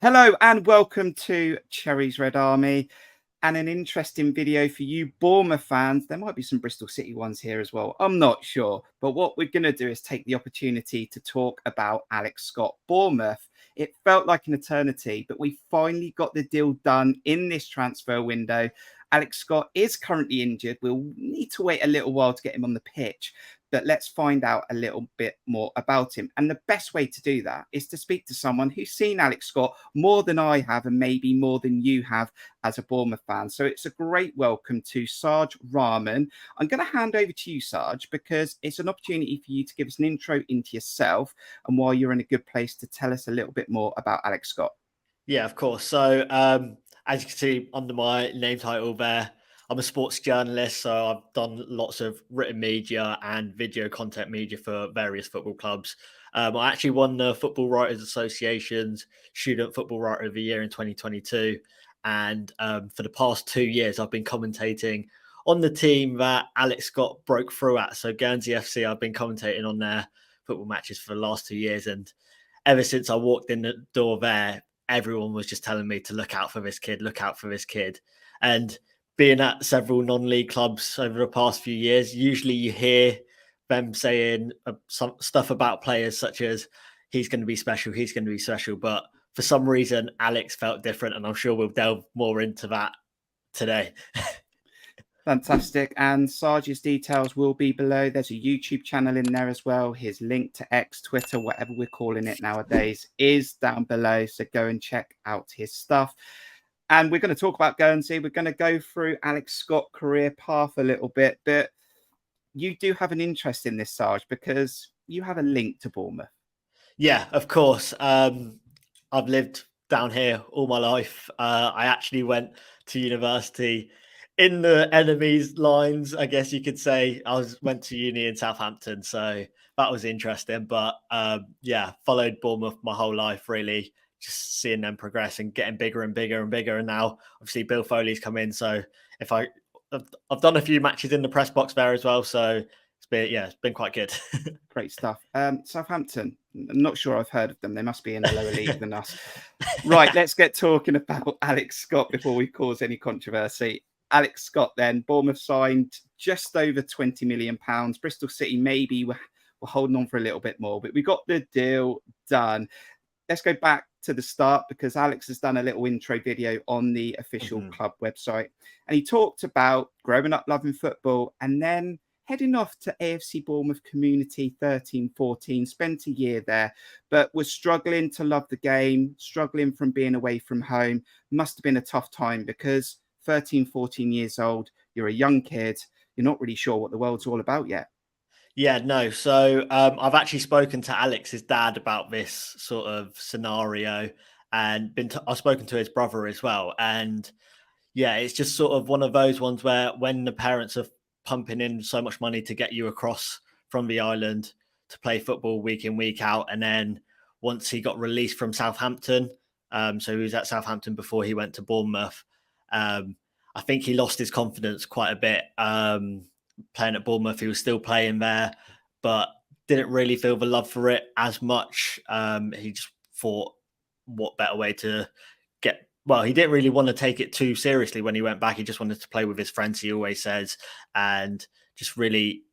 Hello and welcome to Cherries Red Army, and an interesting video for you Bournemouth fans. There might be some Bristol City ones here as well. I'm not sure. But what we're going to do is take the opportunity to talk about Alex Scott. Bournemouth. It felt like an eternity, but we finally got the deal done in this transfer window. Alex Scott is currently injured. We'll need to wait a little while to get him on the pitch. But let's find out a little bit more about him. And the best way to do that is to speak to someone who's seen Alex Scott more than I have and maybe more than you have as a Bournemouth fan. So it's a great welcome to Saj Rahman. I'm going to hand over to you, Saj, because it's an opportunity for you to give us an intro into yourself and why you're in a good place to tell us a little bit more about Alex Scott. Yeah, of course. So as you can see under my name title there, I'm a sports journalist, so I've done lots of written media and video content media for various football clubs. I actually won the Football Writers Association's Student Football Writer of the Year in 2022. And for the past 2 years, I've been commentating on the team that Alex Scott broke through at. So Guernsey FC, I've been commentating on their football matches for the last 2 years. And ever since I walked in the door there, everyone was just telling me to look out for this kid, look out for this kid. And being at several non-league clubs over the past few years, usually you hear them saying some stuff about players such as he's going to be special, he's going to be special. But for some reason, Alex felt different, and I'm sure we'll delve more into that today. Fantastic. And Saj's details will be below. There's a YouTube channel in there as well. His link to X, Twitter, whatever we're calling it nowadays, is down below. So go and check out his stuff. And we're going to talk about Guernsey. We're going to go through Alex Scott's career path a little bit. But you do have an interest in this, Saj, because you have a link to Bournemouth. Yeah, of course. I've lived down here all my life. I actually went to university in the enemy's lines, I guess you could say. Went to uni in Southampton, so that was interesting. But yeah, followed Bournemouth my whole life, really, just seeing them progress and getting bigger and bigger and bigger. And now, obviously, Bill Foley's come in. So I've done a few matches in the press box there as well. So it's been quite good. Great stuff. Southampton, I'm not sure I've heard of them. They must be in a lower league than us. Right, let's get talking about Alex Scott before we cause any controversy. Alex Scott then, Bournemouth signed just over £20 million. Bristol City maybe were holding on for a little bit more, but we got the deal done. Let's go back to the start because Alex has done a little intro video on the official club website. And he talked about growing up loving football and then heading off to AFC Bournemouth Community 13-14, spent a year there, but was struggling to love the game, struggling from being away from home. Must have been a tough time because 13, 14 years old, you're a young kid, you're not really sure what the world's all about yet. Yeah, no. So I've actually spoken to Alex's dad about this sort of scenario and I've spoken to his brother as well. And yeah, it's just sort of one of those ones where when the parents are pumping in so much money to get you across from the island to play football week in, week out. And then once he got released from Southampton, so he was at Southampton before he went to Bournemouth. I think he lost his confidence quite a bit. Playing at Bournemouth, he was still playing there, but didn't really feel the love for it as much. He just thought, what better way to get... Well, he didn't really want to take it too seriously when he went back. He just wanted to play with his friends, he always says, and just really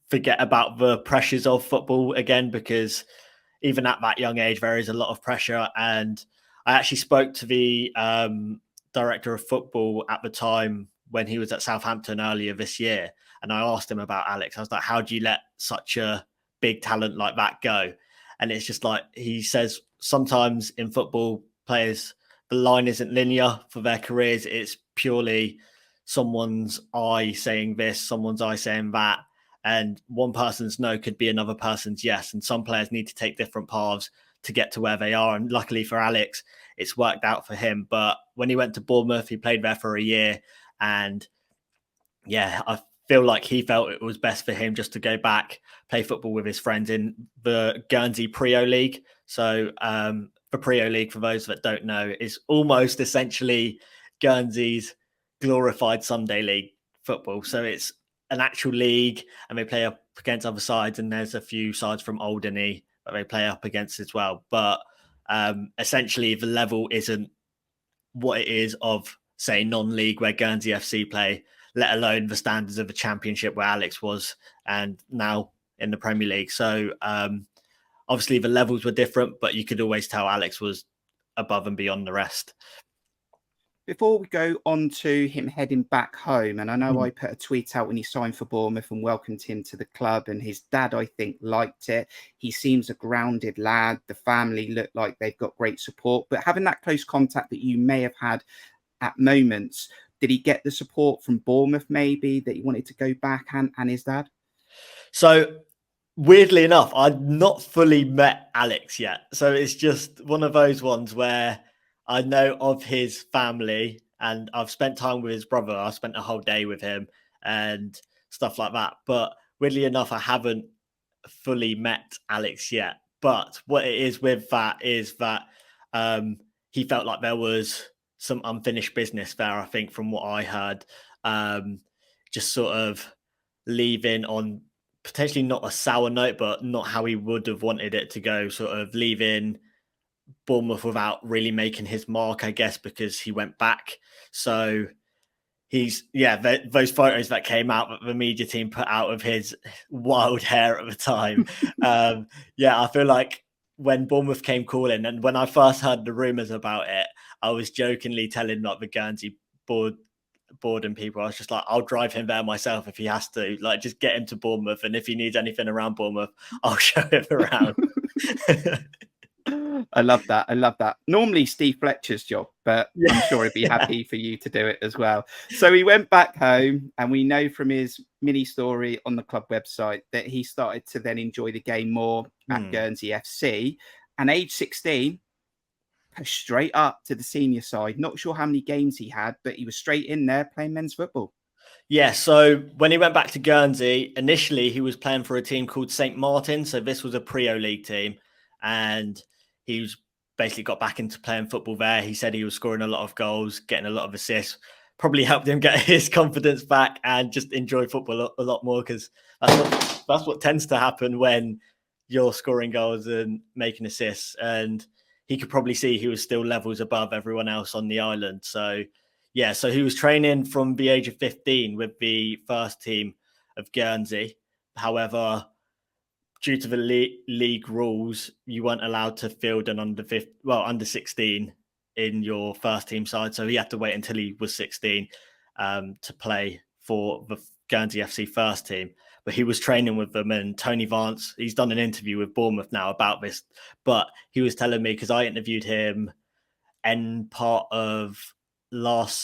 forget about the pressures of football again, because even at that young age, there is a lot of pressure. And I actually spoke to the director of football at the time when he was at Southampton earlier this year. And I asked him about Alex. I was like, how do you let such a big talent like that go? And it's just like, he says, sometimes in football, players, the line isn't linear for their careers. It's purely someone's eye saying this, someone's eye saying that. And one person's no could be another person's yes. And some players need to take different paths to get to where they are. And luckily for Alex, it's worked out for him. But when he went to Bournemouth, he played there for a year. And yeah, I feel like he felt it was best for him just to go back, play football with his friends in the Guernsey Prio League. So the Prio League, for those that don't know, is almost essentially Guernsey's glorified Sunday League football. So it's an actual league and they play up against other sides, and there's a few sides from Alderney that they play up against as well. But Essentially, the level isn't what it is of, say, non-league where Guernsey FC play, let alone the standards of the Championship where Alex was, and now in the Premier League. So obviously the levels were different, but you could always tell Alex was above and beyond the rest. Before we go on to him heading back home, and I know I put a tweet out when he signed for Bournemouth and welcomed him to the club, and his dad, I think, liked it. He seems a grounded lad. The family look like they've got great support, but having that close contact that you may have had at moments, did he get the support from Bournemouth maybe that he wanted to go back and his dad? So weirdly enough, I'd not fully met Alex yet. So it's just one of those ones where I know of his family and I've spent time with his brother. I spent a whole day with him and stuff like that. But weirdly enough, I haven't fully met Alex yet. But what it is with that is that he felt like there was some unfinished business there, I think, from what I heard. Just sort of leaving on potentially not a sour note, but not how he would have wanted it to go, sort of leaving Bournemouth without really making his mark, I guess, because he went back. So those photos that came out that the media team put out of his wild hair at the time. I feel like when Bournemouth came calling, and when I first heard the rumours about it, I was jokingly telling like the Guernsey boredom people, I was just like, I'll drive him there myself if he has to, like just get him to Bournemouth, and if he needs anything around Bournemouth, I'll show him around. I love that. Normally Steve Fletcher's job, but I'm sure he'd be happy for you to do it as well. So he went back home, and we know from his mini story on the club website that he started to then enjoy the game more at Guernsey FC, and age 16 pushed straight up to the senior side. Not sure how many games he had, but he was straight in there playing men's football. Yeah, so when he went back to Guernsey, initially he was playing for a team called St. Martin. So this was a Pre-O League team, and he was basically got back into playing football there. He said he was scoring a lot of goals, getting a lot of assists, probably helped him get his confidence back and just enjoy football a lot more, because that's what tends to happen when you're scoring goals and making assists. And he could probably see he was still levels above everyone else on the island. So yeah, so he was training from the age of 15 with the first team of Guernsey. However, due to the league rules, you weren't allowed to field an under 16 in your first team side. So he had to wait until he was 16 to play for the Guernsey FC first team. But he was training with them, and Tony Vance, he's done an interview with Bournemouth now about this, but he was telling me, because I interviewed him start part of last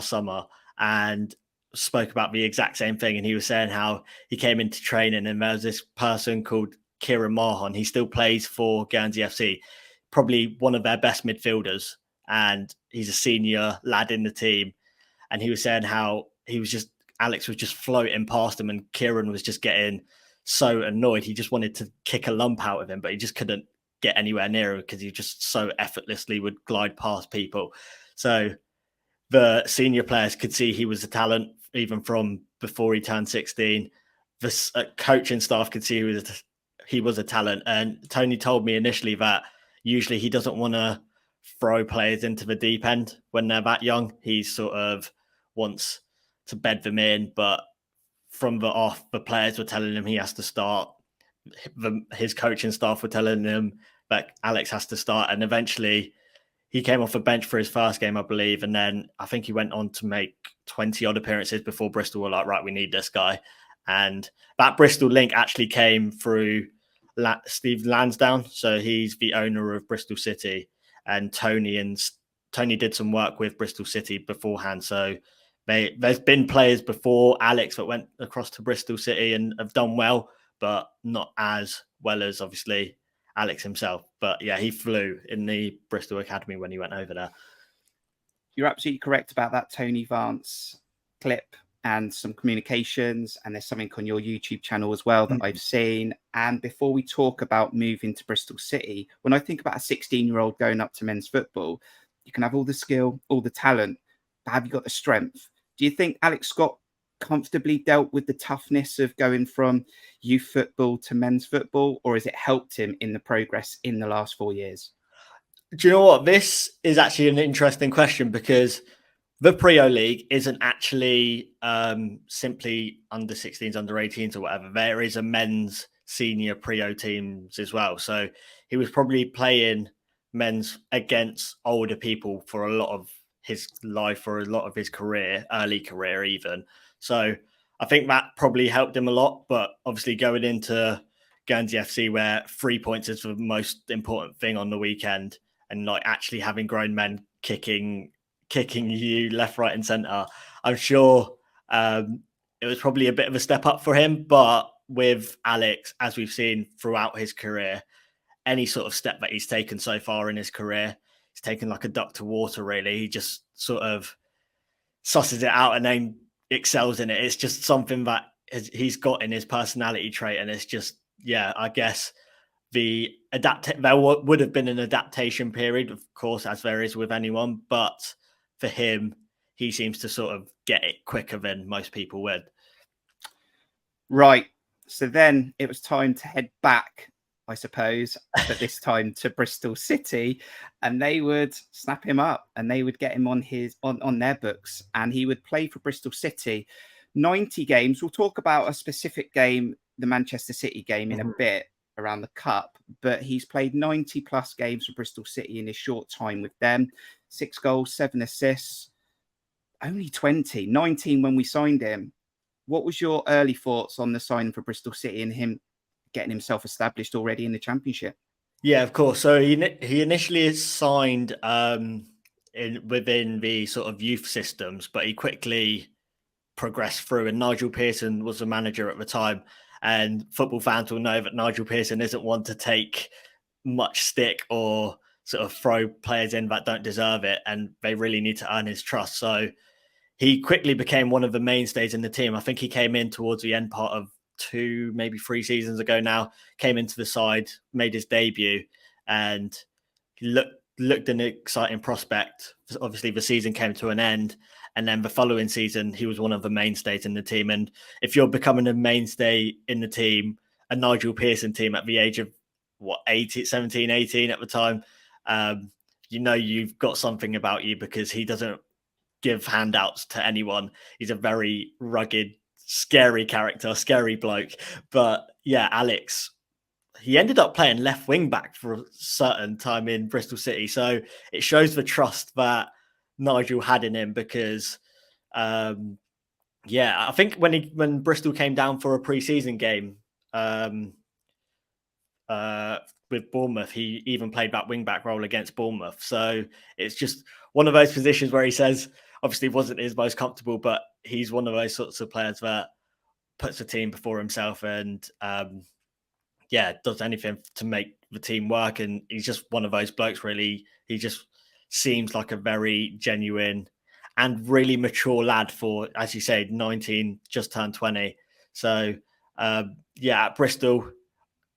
summer, and spoke about the exact same thing. And he was saying how he came into training and there was this person called Kieran Mahon. He still plays for Guernsey FC, probably one of their best midfielders, and he's a senior lad in the team. And he was saying how Alex was just floating past him, and Kieran was just getting so annoyed. He just wanted to kick a lump out of him, but he just couldn't get anywhere near him because he just so effortlessly would glide past people. So the senior players could see he was a talent even from before he turned 16. The coaching staff could see he was a talent. And Tony told me initially that usually he doesn't want to throw players into the deep end when they're that young. He sort of wants to bed them in, but from the off, the players were telling him he has to start. His coaching staff were telling him that Alex has to start, and eventually he came off the bench for his first game, I believe, and then I think he went on to make 20 odd appearances before Bristol were like, right, we need this guy. And that Bristol link actually came through Steve Lansdowne, so he's the owner of Bristol City, and Tony did some work with Bristol City beforehand. So there's been players before Alex that went across to Bristol City and have done well, but not as well as obviously Alex himself. But yeah, he flew in the Bristol Academy when he went over there. You're absolutely correct about that Tony Vance clip and some communications. And there's something on your YouTube channel as well that I've seen. And before we talk about moving to Bristol City, when I think about a 16-year-old going up to men's football, you can have all the skill, all the talent, but have you got the strength? Do you think Alex Scott comfortably dealt with the toughness of going from youth football to men's football, or has it helped him in the progress in the last 4 years? Do you know what? This is actually an interesting question because the Prio League isn't actually simply under 16s, under 18s or whatever. There is a men's senior Prio teams as well. So he was probably playing men's against older people for a lot of his life, for a lot of his career, early career even. So I think that probably helped him a lot. But obviously going into Guernsey FC, where 3 points is the most important thing on the weekend, and like actually having grown men kicking you left, right, and centre, I'm sure it was probably a bit of a step up for him. But with Alex, as we've seen throughout his career, any sort of step that he's taken so far in his career, he's taken like a duck to water, really. He just sort of susses it out and then excels in it. It's just something that he's got in his personality trait. And it's just, yeah, I guess there would have been an adaptation period, of course, as there is with anyone. But for him, he seems to sort of get it quicker than most people would. Right. So then it was time to head back, I suppose, but this time to Bristol City, and they would snap him up and they would get him on their books, and he would play for Bristol City 90 games. We'll talk about a specific game, the Manchester City game, in a bit around the cup, but he's played 90 plus games for Bristol City in his short time with them. 6 goals, 7 assists, only 19 when we signed him. What was your early thoughts on the signing for Bristol City and him getting himself established already in the Championship? Yeah, of course. So he initially signed within the sort of youth systems, but he quickly progressed through. And Nigel Pearson was the manager at the time. And football fans will know that Nigel Pearson isn't one to take much stick or sort of throw players in that don't deserve it. And they really need to earn his trust. So he quickly became one of the mainstays in the team. I think he came in towards the end part of 2, maybe 3 seasons ago now, came into the side, made his debut, and he looked an exciting prospect. Obviously, the season came to an end, and then the following season, he was one of the mainstays in the team. And if you're becoming a mainstay in the team, a Nigel Pearson team at the age of, 17, 18 at the time, you know you've got something about you, because he doesn't give handouts to anyone. He's a very rugged, scary character, scary bloke. But yeah, Alex, he ended up playing left wing back for a certain time in Bristol City. So it shows the trust that Nigel had in him, because I think when Bristol came down for a pre-season game with Bournemouth, he even played that wing back role against Bournemouth. So it's just one of those positions where he says, obviously wasn't his most comfortable, but he's one of those sorts of players that puts the team before himself and does anything to make the team work. And he's just one of those blokes, really. He just seems like a very genuine and really mature lad for, as you say, 19, just turned 20. So at Bristol,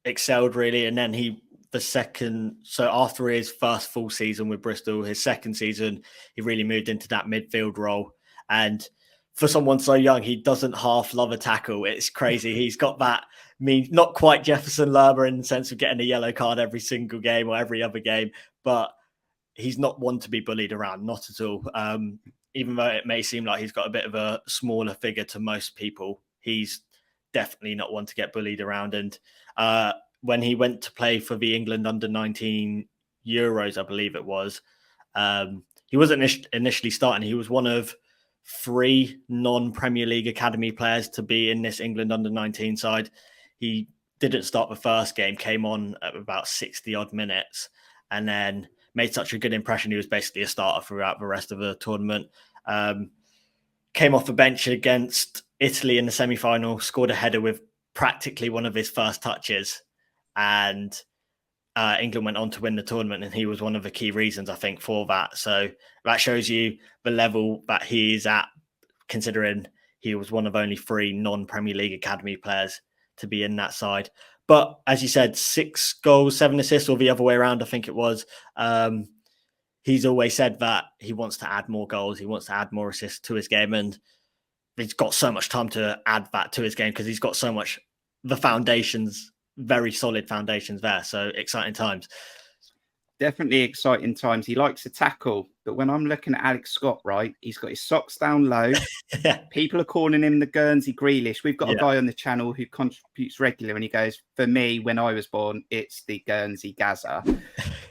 excelled really. And then after his first full season with Bristol, his second season, he really moved into that midfield role. And for someone so young, he doesn't half love a tackle. It's crazy. He's got that, not quite Jefferson Lerma in the sense of getting a yellow card every single game or every other game, but he's not one to be bullied around, not at all. Even though it may seem like he's got a bit of a smaller figure to most people, he's definitely not one to get bullied around. And when he went to play for the England under-19 Euros, I believe it was, he wasn't initially starting. He was one of 3 non-Premier League academy players to be in this England under-19 side. He didn't start the first game, came on at about 60 odd minutes, and then made such a good impression. He was basically a starter throughout the rest of the tournament. Came off the bench against Italy in the semi-final, scored a header with practically one of his first touches, and England went on to win the tournament, and he was one of the key reasons, I think, for that. So that shows you the level that he is at, considering he was one of only 3 non-Premier League academy players to be in that side. But as you said, 6 goals, 7 assists, or the other way around, I think it was. He's always said that he wants to add more goals. He wants to add more assists to his game. And he's got so much time to add that to his game because he's got so much, the foundations, very solid foundations there. So exciting times. Definitely exciting times. He likes to tackle, but when I'm looking at Alex Scott, right, he's got his socks down low. Yeah. People are calling him the Guernsey Grealish. We've got a Yeah. guy on the channel who contributes regularly, and he goes, "For me, when I was born, it's the Guernsey Gaza,"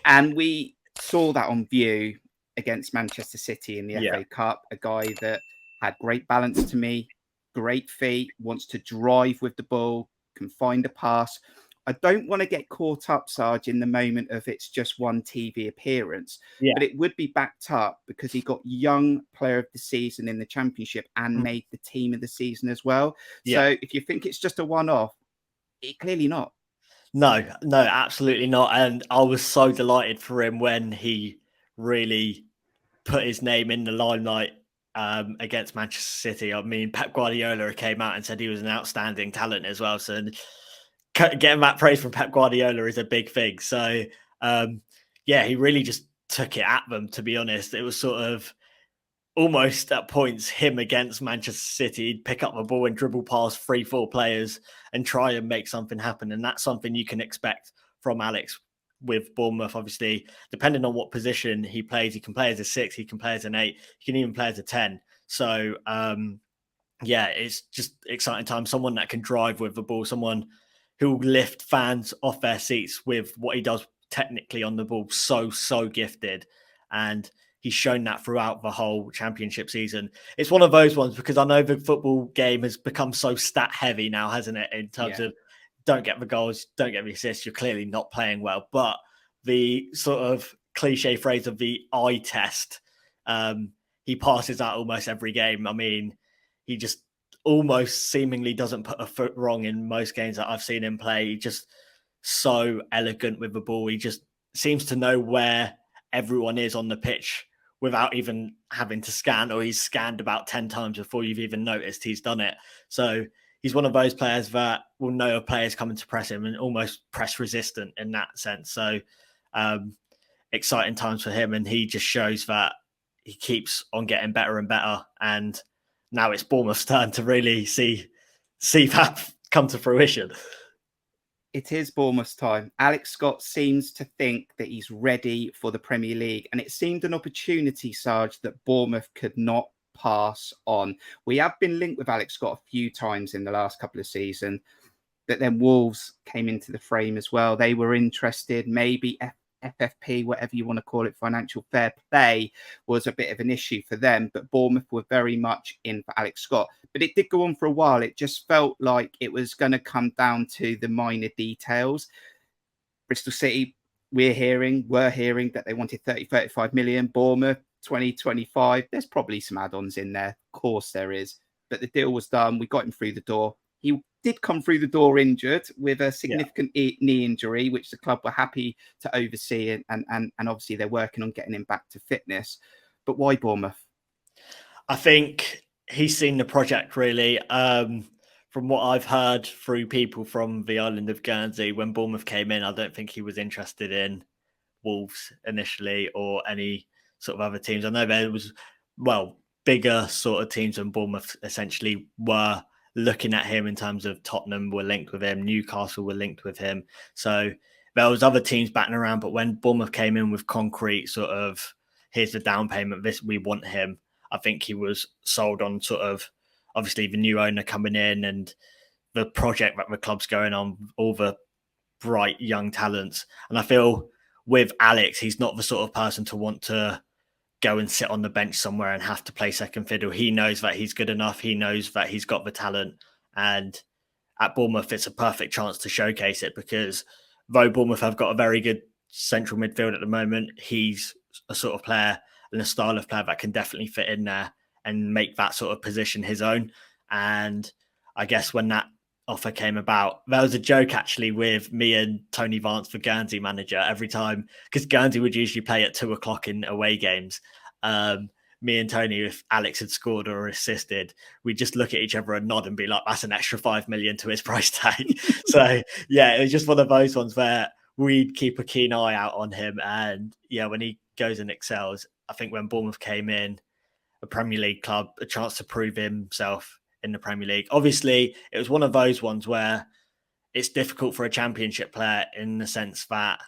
and we saw that on view against Manchester City in the Yeah. FA Cup. A guy that had great balance to me, great feet, wants to drive with the ball, can find a pass. I don't want to get caught up, Sarge, in the moment of it's just one TV appearance, Yeah. but it would be backed up because he got young player of the season in the championship and made the team of the season as well. Yeah. So if you think it's just a one-off, it clearly not. No, absolutely not. And I was so delighted for him when he really put his name in the limelight against Manchester City. I mean, Pep Guardiola came out and said he was an outstanding talent as well. So getting that praise from Pep Guardiola is a big thing. So yeah, he really just took it at them, to be honest. It was sort of almost at points him against Manchester City. He'd pick up the ball and dribble past 3-4 players and try and make something happen. And that's something you can expect from Alex with Bournemouth. Obviously, depending on what position he plays, he can play as a 6, he can play as an 8, he can even play as a 10. So yeah, it's just exciting time. Someone that can drive with the ball, someone who will lift fans off their seats with what he does technically on the ball. So gifted. And he's shown that throughout the whole championship season. It's one of those ones because I know the football game has become so stat heavy now, hasn't it? In terms of don't get the goals, don't get the assists, you're clearly not playing well. But the sort of cliche phrase of the eye test, he passes that almost every game. I mean, he just almost seemingly doesn't put a foot wrong in most games that I've seen him play. He just so elegant with the ball. He just seems to know where everyone is on the pitch without even having to scan, or he's scanned about 10 times before you've even noticed he's done it. So he's one of those players that will know a player's coming to press him and almost press resistant in that sense. So exciting times for him. And he just shows that he keeps on getting better and better. And now it's Bournemouth's turn to really see that come to fruition. It is Bournemouth's time. Alex Scott seems to think that he's ready for the Premier League, and it seemed an opportunity, Sarge, that Bournemouth could not pass on. We have been linked with Alex Scott a few times in the last couple of seasons, but then Wolves came into the frame as well. They were interested, maybe FFP, whatever you want to call it, financial fair play was a bit of an issue for them, but Bournemouth were very much in for Alex Scott. But it did go on for a while. It just felt like it was going to come down to the minor details. Bristol City, we're hearing that they wanted 35 million. Bournemouth, 2025. There's probably some add-ons in there. Of course there is. But the deal was done. We got him through the door. He did come through the door injured with a significant knee injury, which the club were happy to oversee. And obviously they're working on getting him back to fitness. But why Bournemouth? I think he's seen the project really. From what I've heard through people from the island of Guernsey, when Bournemouth came in, I don't think he was interested in Wolves initially or any sort of other teams. I know there was, bigger sort of teams than Bournemouth essentially were looking at him in terms of Tottenham were linked with him, Newcastle were linked with him. So there was other teams batting around, but when Bournemouth came in with concrete sort of, here's the down payment, we want him, I think he was sold on sort of, obviously the new owner coming in and the project that the club's going on, all the bright young talents. And I feel with Alex, he's not the sort of person to want to go and sit on the bench somewhere and have to play second fiddle. He knows that he's good enough. He knows that he's got the talent. And at Bournemouth, it's a perfect chance to showcase it because though Bournemouth have got a very good central midfield at the moment, he's a sort of player and a style of player that can definitely fit in there and make that sort of position his own. And I guess when that offer came about, there was a joke actually with me and Tony Vance, the Guernsey manager, every time, because Guernsey would usually play at 2:00 in away games. Me and Tony, if Alex had scored or assisted, we'd just look at each other and nod and be like, that's an extra 5 million to his price tag. So yeah, it was just one of those ones where we'd keep a keen eye out on him. And yeah, when he goes and excels, I think when Bournemouth came in, a Premier League club a chance to prove himself in the Premier League. Obviously, it was one of those ones where it's difficult for a Championship player in the sense that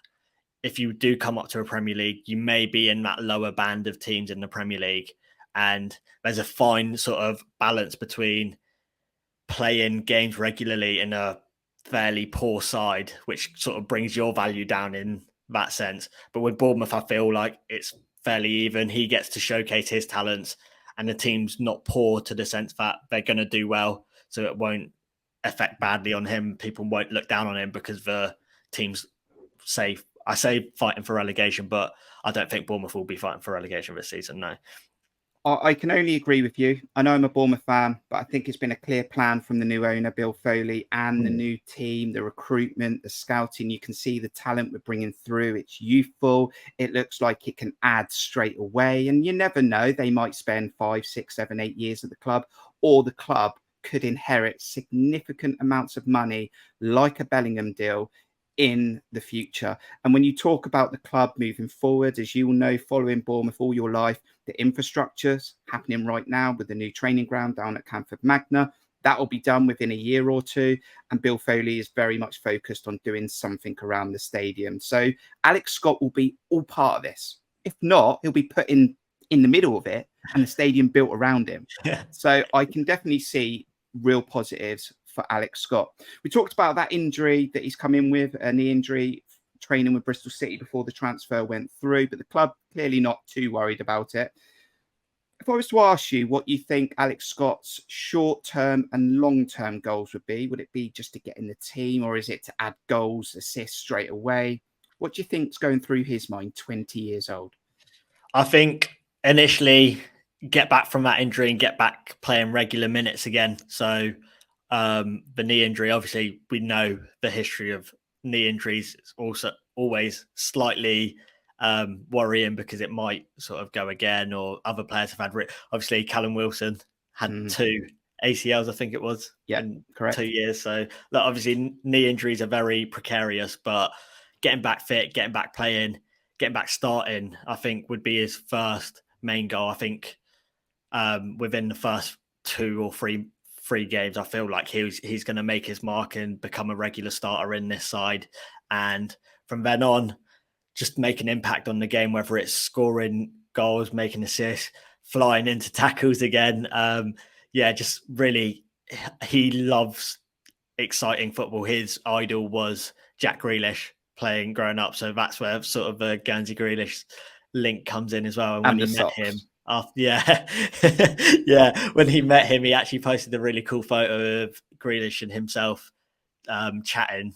if you do come up to a Premier League, you may be in that lower band of teams in the Premier League. And there's a fine sort of balance between playing games regularly in a fairly poor side, which sort of brings your value down in that sense. But with Bournemouth, I feel like it's fairly even. He gets to showcase his talents, and the team's not poor to the sense that they're going to do well. So it won't affect badly on him. People won't look down on him because the team's safe. I say fighting for relegation, but I don't think Bournemouth will be fighting for relegation this season, no. I can only agree with you. I know I'm a Bournemouth fan, but I think it's been a clear plan from the new owner, Bill Foley, and the new team, the recruitment, the scouting. You can see the talent we're bringing through. It's youthful. It looks like it can add straight away. And you never know. They might spend 5, 6, 7, 8 years at the club, or the club could inherit significant amounts of money, like a Bellingham deal, in the future. And when you talk about the club moving forward, as you will know, following Bournemouth all your life, the infrastructure's happening right now with the new training ground down at Camford Magna. That will be done within a year or two. And Bill Foley is very much focused on doing something around the stadium. So Alex Scott will be all part of this. If not, he'll be put in the middle of it and the stadium built around him. Yeah. So I can definitely see real positives for Alex Scott. We talked about that injury that he's come in with, a knee injury, training with Bristol City before the transfer went through, but the club clearly not too worried about it. If I was to ask you what you think Alex Scott's short-term and long-term goals would it be just to get in the team, or is it to add goals, assists straight away? What do you think's going through his mind, 20 years old? I think initially get back from that injury and get back playing regular minutes again. So the knee injury, obviously we know the history of knee injuries. It's also always slightly worrying because it might sort of go again, or other players have had, obviously Callum Wilson had 2 ACLs, I think it was, in correct. 2 years. So look, obviously knee injuries are very precarious, but getting back fit, getting back playing, getting back starting, I think would be his first main goal. I think within the first 2 or 3 games, I feel like he's going to make his mark and become a regular starter in this side. And from then on, just make an impact on the game, whether it's scoring goals, making assists, flying into tackles again. Just really, he loves exciting football. His idol was Jack Grealish playing growing up. So that's where sort of the Guernsey Grealish link comes in as well. And when he met him, when he met him, he actually posted a really cool photo of Grealish and himself chatting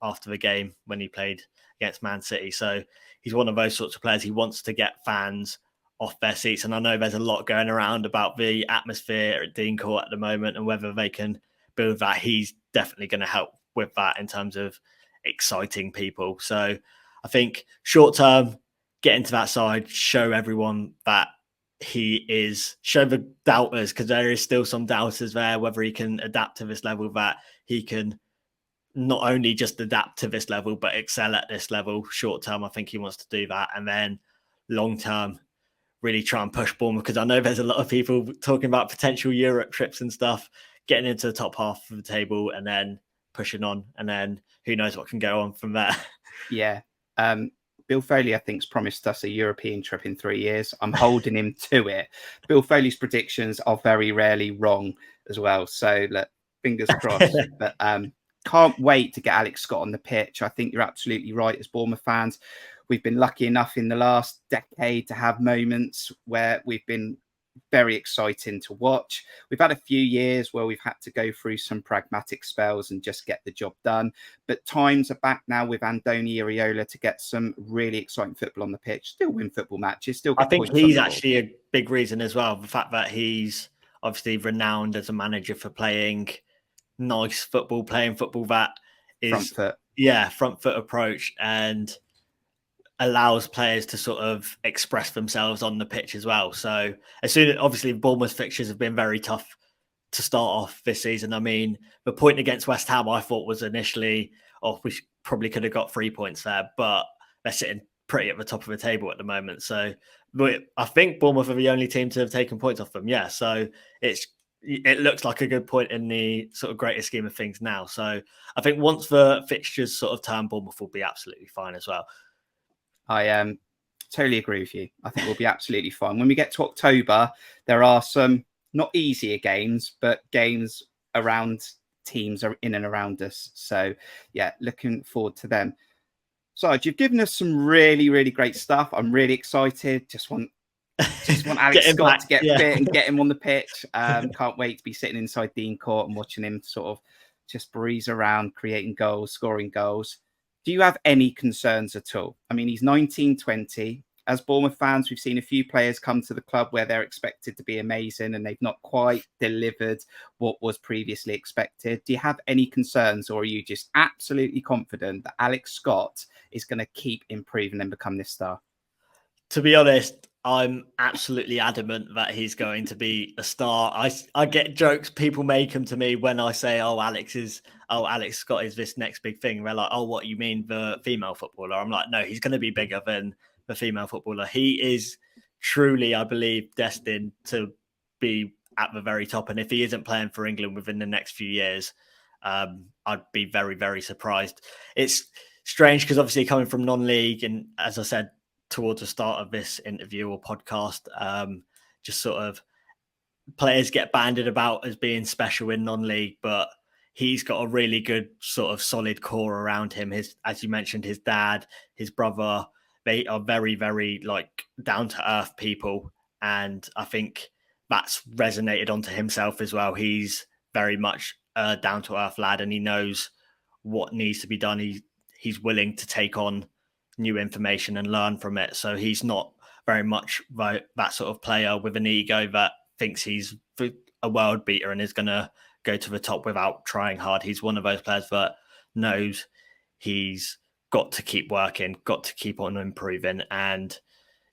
after the game when he played against Man City. So he's one of those sorts of players. He wants to get fans off their seats. And I know there's a lot going around about the atmosphere at Dean Court at the moment and whether they can build that. He's definitely going to help with that in terms of exciting people. So I think short term, get into that side, show everyone that show the doubters, because there is still some doubters there, whether he can adapt to this level, that he can not only just adapt to this level, but excel at this level. Short term, I think he wants to do that. And then long term, really try and push Bournemouth, because I know there's a lot of people talking about potential Europe trips and stuff, getting into the top half of the table and then pushing on. And then who knows what can go on from there. Yeah. Bill Foley, I think, has promised us a European trip in 3 years. I'm holding him to it. Bill Foley's predictions are very rarely wrong as well. So look, fingers crossed. But can't wait to get Alex Scott on the pitch. I think you're absolutely right. As Bournemouth fans, we've been lucky enough in the last decade to have moments where we've been very exciting to watch. We've had a few years where we've had to go through some pragmatic spells and just get the job done. But times are back now with Andoni Iraola to get some really exciting football on the pitch, still win football matches, still get I think he's actually a big reason as well. The fact that he's obviously renowned as a manager for playing nice football, playing football that is front foot approach, and allows players to sort of express themselves on the pitch as well. So obviously Bournemouth fixtures have been very tough to start off this season. I mean, the point against West Ham I thought was initially, we probably could have got 3 points there, but they're sitting pretty at the top of the table at the moment. So I think Bournemouth are the only team to have taken points off them. Yeah, so it looks like a good point in the sort of greater scheme of things now. So I think once the fixtures sort of turn, Bournemouth will be absolutely fine as well. I totally agree with you. I think we'll be absolutely fine. When we get to October, there are some not easier games, but games around teams are in and around us. So yeah, looking forward to them. Saj, you've given us some really, really great stuff. I'm really excited. Just want Alex Scott to get fit and get him on the pitch. Can't wait to be sitting inside Dean Court and watching him sort of just breeze around, creating goals, scoring goals. Do you have any concerns at all? I mean, he's 19, 20. As Bournemouth fans, we've seen a few players come to the club where they're expected to be amazing and they've not quite delivered what was previously expected. Do you have any concerns, or are you just absolutely confident that Alex Scott is going to keep improving and become this star? To be honest, I'm absolutely adamant that he's going to be a star. I get jokes people make them to me when I say, Alex Scott is this next big thing. They're like, what, you mean the female footballer? I'm like, no, he's going to be bigger than the female footballer. He is truly, I believe, destined to be at the very top. And if he isn't playing for England within the next few years, I'd be very, very surprised. It's strange because obviously coming from non-league, and as I said towards the start of this interview or podcast, just sort of players get banded about as being special in non-league, but he's got a really good sort of solid core around him. As you mentioned, his dad, his brother, they are very, very like down to earth people. And I think that's resonated onto himself as well. He's very much a down to earth lad and he knows what needs to be done. He's willing to take on new information and learn from it. So he's not very much that sort of player with an ego that thinks he's a world beater and is going to go to the top without trying hard. He's one of those players that knows he's got to keep working, got to keep on improving. And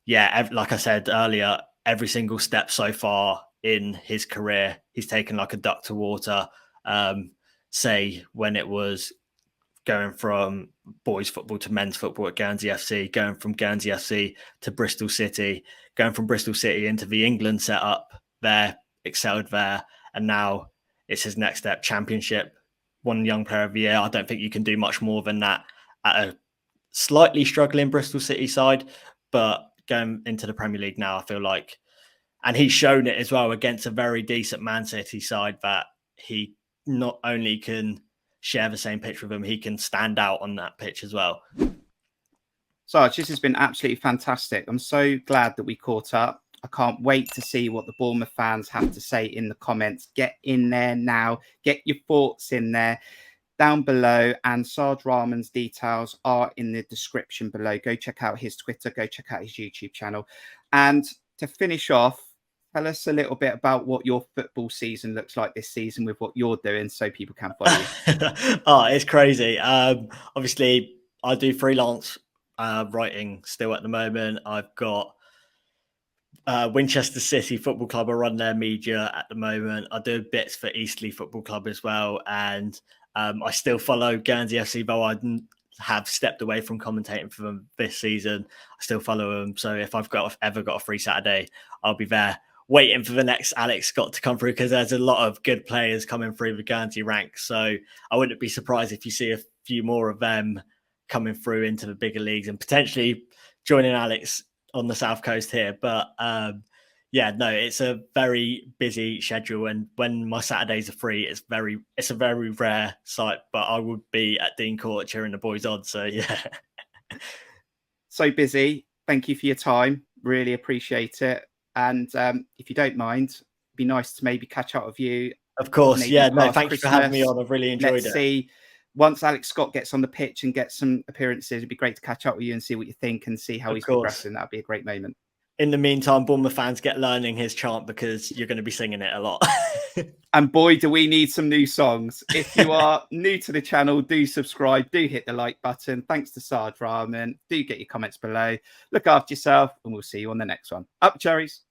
yeah, like I said earlier, every single step so far in his career, he's taken like a duck to water. Say when it was going from boys football to men's football at Guernsey FC, going from Guernsey FC to Bristol City, going from Bristol City into the England setup there, excelled there. And now it's his next step, Championship, won Young Player of the Year. I don't think you can do much more than that at a slightly struggling Bristol City side, but going into the Premier League now, I feel like, and he's shown it as well against a very decent Man City side, that he not only can share the same pitch with them, he can stand out on that pitch as well. Saj, this has been absolutely fantastic. I'm so glad that we caught up. I can't wait to see what the Bournemouth fans have to say in the comments. Get in there now. Get your thoughts in there down below. And Saj Rahman's details are in the description below. Go check out his Twitter. Go check out his YouTube channel. And to finish off, tell us a little bit about what your football season looks like this season with what you're doing so people can follow you. It's crazy. Obviously, I do freelance writing still at the moment. I've got Winchester City Football Club. I run their media at the moment. I do bits for Eastleigh Football Club as well. And I still follow Guernsey FC, though I have stepped away from commentating for them this season. I still follow them. So if I've ever got a free Saturday, I'll be there waiting for the next Alex Scott to come through, because there's a lot of good players coming through the Guernsey ranks. So I wouldn't be surprised if you see a few more of them coming through into the bigger leagues and potentially joining Alex on the South Coast here. But it's a very busy schedule. And when my Saturdays are free, it's a very rare sight, but I would be at Dean Court cheering the boys on. So yeah. So busy. Thank you for your time. Really appreciate it. And if you don't mind, it'd be nice to maybe catch up with you. Of course. Yeah. No, thank you for having me on. I've really enjoyed it. Let's see. Once Alex Scott gets on the pitch and gets some appearances, it'd be great to catch up with you and see what you think and see how he's progressing. That'd be a great moment. In the meantime, Bournemouth fans, get learning his chant, because you're going to be singing it a lot. And boy, do we need some new songs. If you are new to the channel, do subscribe, do hit the like button. Thanks to Saj Rahman. Do get your comments below. Look after yourself, and we'll see you on the next one. Up, Cherries.